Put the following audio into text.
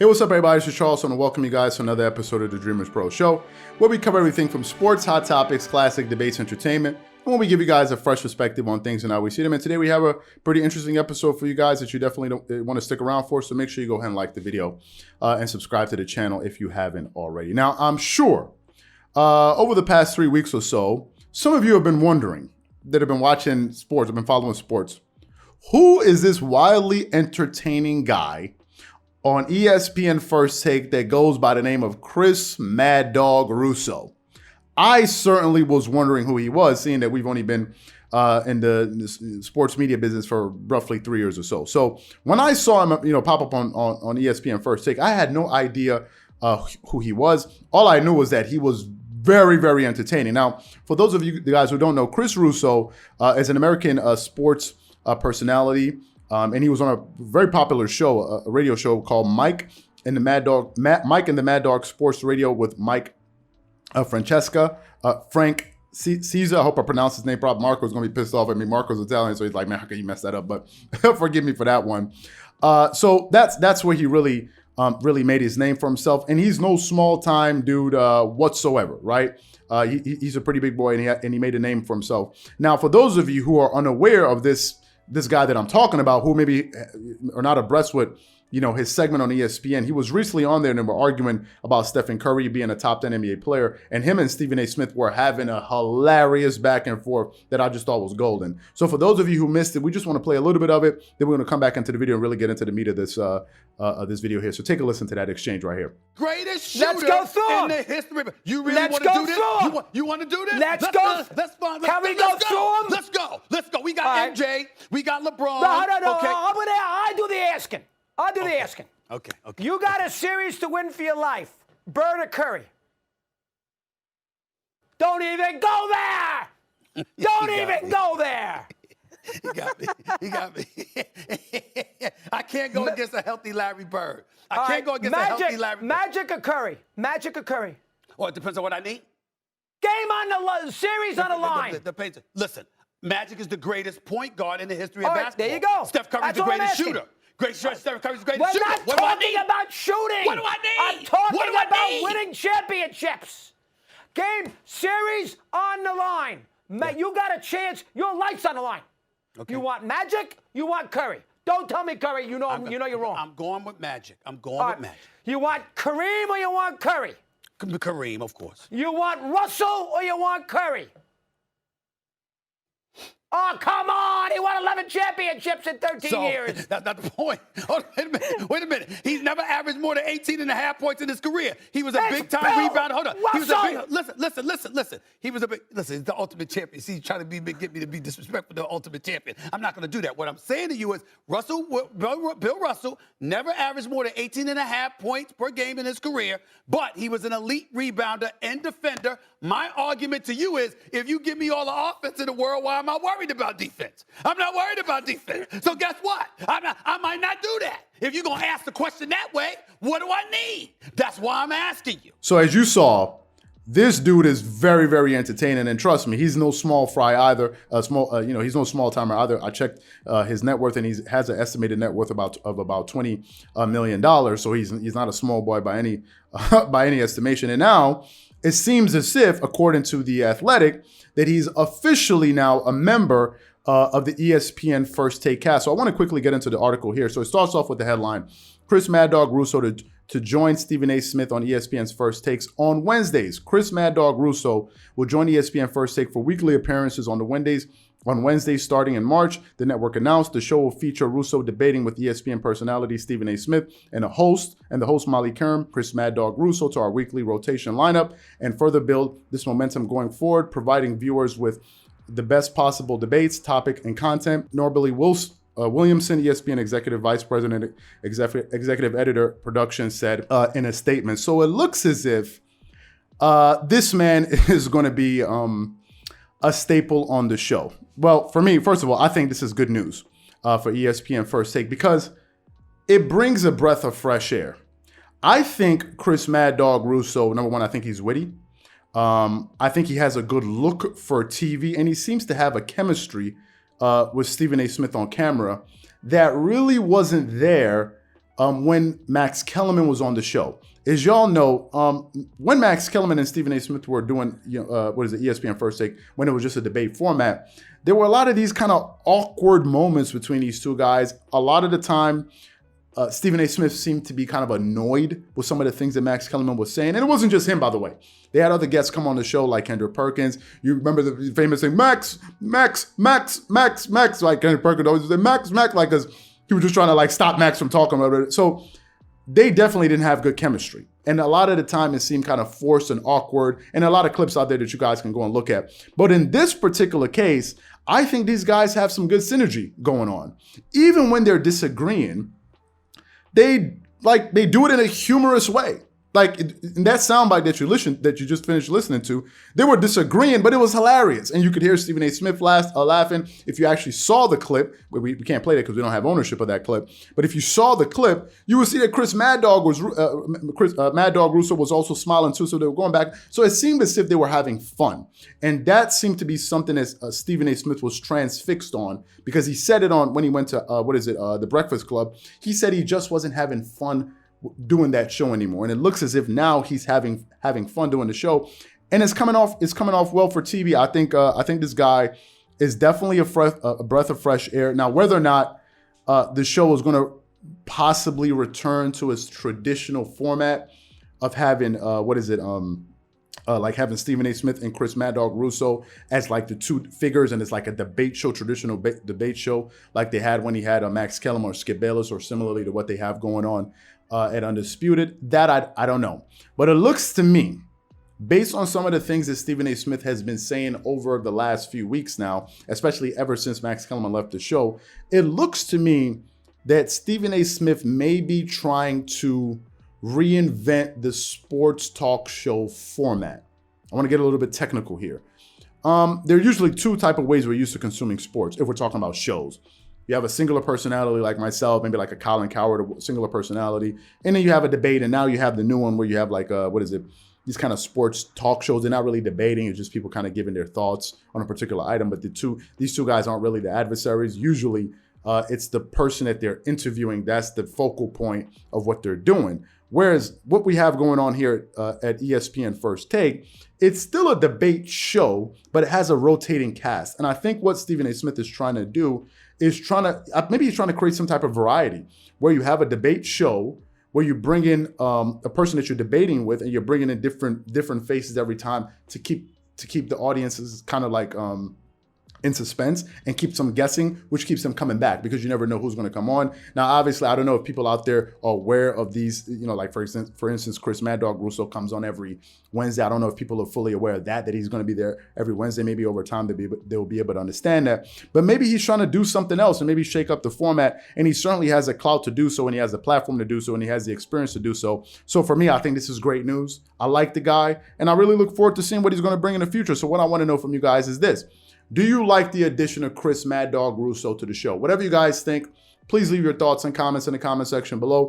Hey, what's up, everybody? This is Charles, and I welcome you guys to another episode of the Dreamerspro Show, where we cover everything from sports, hot topics, classic debates, entertainment, and when we give you guys a fresh perspective on things and how we see them. And today we have a pretty interesting episode for you guys that you definitely don't want to stick around for, so make sure you go ahead and like the video and subscribe to the channel if you haven't already. Now, I'm sure over the past 3 weeks or so, some of you have been wondering, that have been watching sports, have been following sports, who is this wildly entertaining guy on ESPN First Take that goes by the name of Chris Mad Dog Russo? I certainly was wondering who he was, seeing that we've only been in the sports media business for roughly 3 years or so. So when I saw him, pop up on ESPN First Take, I had no idea who he was. All I knew was that he was very, very entertaining. Now, for those of you guys who don't know, Chris Russo is an American sports personality. And he was on a very popular show, a radio show called Mike and the Mad Dog Sports Radio with Mike Francesca, Frank Caesar. I hope I pronounced his name properly. Marco's going to be pissed off at me. Marco's Italian, so he's like, man, how can you mess that up? But forgive me for that one. So that's where he really made his name for himself. And he's no small time dude whatsoever, right? He's a pretty big boy, and he made a name for himself. Now, for those of you who are unaware of this guy that I'm talking about, who maybe are not abreast with, his segment on ESPN, he was recently on there and they were arguing about Stephen Curry being a top 10 NBA player, and him and Stephen A. Smith were having a hilarious back and forth that I just thought was golden. So for those of you who missed it, we just want to play a little bit of it, then we're going to come back into the video and really get into the meat of this video here. So take a listen to that exchange right here. Greatest shooter Let's go through in the history. You really want to do this? You want to do this? Let's go. That's fine. Can we go through them? Let's go. Let's go. We got MJ. We got LeBron. No. Okay. I do the asking. I'll do the asking. Okay. You got a series to win for your life. Bird or Curry? Don't even go there. Don't even go there. He got me. I can't go against a healthy Larry Bird. I can't go against a healthy Larry Bird. Magic or Curry? Magic or Curry? Well, it depends on what I need. Game on the series on the line. Listen, Magic is the greatest point guard in the history of All right, basketball. there you go. Steph Curry's the greatest shooter. Steph Curry's the greatest shooter. We're not talking about shooting. What do I need? I'm talking about winning championships. Game, series on the line. You got a chance. Your life's on the line. Okay. You want Magic? You want Curry? Don't tell me Curry. You know you're wrong. I'm going with Magic. With Magic. You want Kareem or you want Curry? Kareem, of course. You want Russo or you want Curry? Oh, come on. He won 11 championships in 13 years. That's not the point. Wait a minute. He's never averaged more than 18.5 points in his career. He was a big-time rebounder. Hold on. Listen. He was he's the ultimate champion. See, he's trying to get me to be disrespectful to the ultimate champion. I'm not going to do that. What I'm saying to you is Bill Russell never averaged more than 18.5 points per game in his career, but he was an elite rebounder and defender. My argument to you is, if you give me all the offense in the world, why am I worried about defense? I'm not worried about defense. So guess what? I might not do that. If you're going to ask the question that way, what do I need? That's why I'm asking you. So as you saw, this dude is very, very entertaining, and trust me, he's no small fry either. He's no small timer either. I checked his net worth, and he has an estimated net worth of about $20 million. So he's not a small boy by any estimation. And now it seems as if, according to The Athletic, that he's officially now a member of the ESPN First Take cast. So I want to quickly get into the article here. So it starts off with the headline: Chris Mad Dog Russo to join Stephen A. Smith on ESPN's First Takes on Wednesdays. Chris Mad Dog Russo will join ESPN First Take for weekly appearances on Wednesdays starting in March. The network announced the show will feature Russo debating with ESPN personality Stephen A. Smith and the host Molly Kerm, Chris Mad Dog Russo, to our weekly rotation lineup and further build this momentum going forward, providing viewers with the best possible debates, topic, and content. Norbily Williamson, ESPN Executive Vice President, Executive Editor, Production, said in a statement. So it looks as if this man is going to be a staple on the show. Well, for me, first of all, I think this is good news for ESPN First Take because it brings a breath of fresh air. I think Chris Mad Dog Russo, number one, I think he's witty. I think he has a good look for TV, and he seems to have a chemistry with Stephen A. Smith on camera that really wasn't there when Max Kellerman was on the show. As y'all know, when Max Kellerman and Stephen A. Smith were doing, ESPN First Take, when it was just a debate format, there were a lot of these kind of awkward moments between these two guys. A lot of the time, Stephen A. Smith seemed to be kind of annoyed with some of the things that Max Kellerman was saying. And it wasn't just him, by the way. They had other guests come on the show like Kendrick Perkins. You remember the famous thing, Max, like Kendrick Perkins always said, Max, like, because he was just trying to like stop Max from talking about it. So they definitely didn't have good chemistry. And a lot of the time it seemed kind of forced and awkward, and a lot of clips out there that you guys can go and look at. But in this particular case, I think these guys have some good synergy going on. Even when they're disagreeing, they do it in a humorous way. Like in that soundbite that you just finished listening to, they were disagreeing, but it was hilarious. And you could hear Stephen A. Smith laughing. If you actually saw the clip, we can't play that because we don't have ownership of that clip. But if you saw the clip, you would see that Mad Dog Russo was also smiling too. So they were going back. So it seemed as if they were having fun. And that seemed to be something that Stephen A. Smith was transfixed on, because he said it on when he went to, The Breakfast Club. He said he just wasn't having fun doing that show anymore, and it looks as if now he's having fun doing the show, and it's coming off well for TV. I think this guy is definitely a breath of fresh air. Now, whether or not the show is going to possibly return to its traditional format of having like having Stephen A. Smith and Mad Dog Russo as like the two figures, and it's like a debate show, traditional debate show, like they had when he had Max Kellerman or Skip Bayless, or similarly to what they have going on at Undisputed. That I don't know. But it looks to me, based on some of the things that Stephen A. Smith has been saying over the last few weeks now, especially ever since Max Kellerman left the show, it looks to me that Stephen A. Smith may be trying to reinvent the sports talk show format. I want to get a little bit technical here. There are usually two type of ways we're used to consuming sports if we're talking about shows. You have a singular personality like myself, maybe like a Colin Cowherd, a singular personality. And then you have a debate, and now you have the new one where you have like, these kind of sports talk shows. They're not really debating. It's just people kind of giving their thoughts on a particular item. But these two guys aren't really the adversaries. Usually it's the person that they're interviewing. That's the focal point of what they're doing. Whereas what we have going on here at ESPN First Take, it's still a debate show, but it has a rotating cast. And I think what Stephen A. Smith is trying to do is he's trying to create some type of variety where you have a debate show where you bring in a person that you're debating with, and you're bringing in different faces every time to keep the audiences kind of like in suspense and keeps them guessing, which keeps them coming back, because you never know who's going to come on. Now, obviously, I don't know if people out there are aware of these, like for instance, Mad Dog Russo comes on every Wednesday. I don't know if people are fully aware of that he's going to be there every Wednesday. Maybe over time they'll be able to understand that. But maybe he's trying to do something else and maybe shake up the format. And he certainly has a clout to do so, and he has the platform to do so, and he has the experience to do so. So for me, I think this is great news. I like the guy, and I really look forward to seeing what he's going to bring in the future. So what I want to know from you guys is this. Do you like the addition of Mad Dog Russo to the show? Whatever you guys think, please leave your thoughts and comments in the comment section below.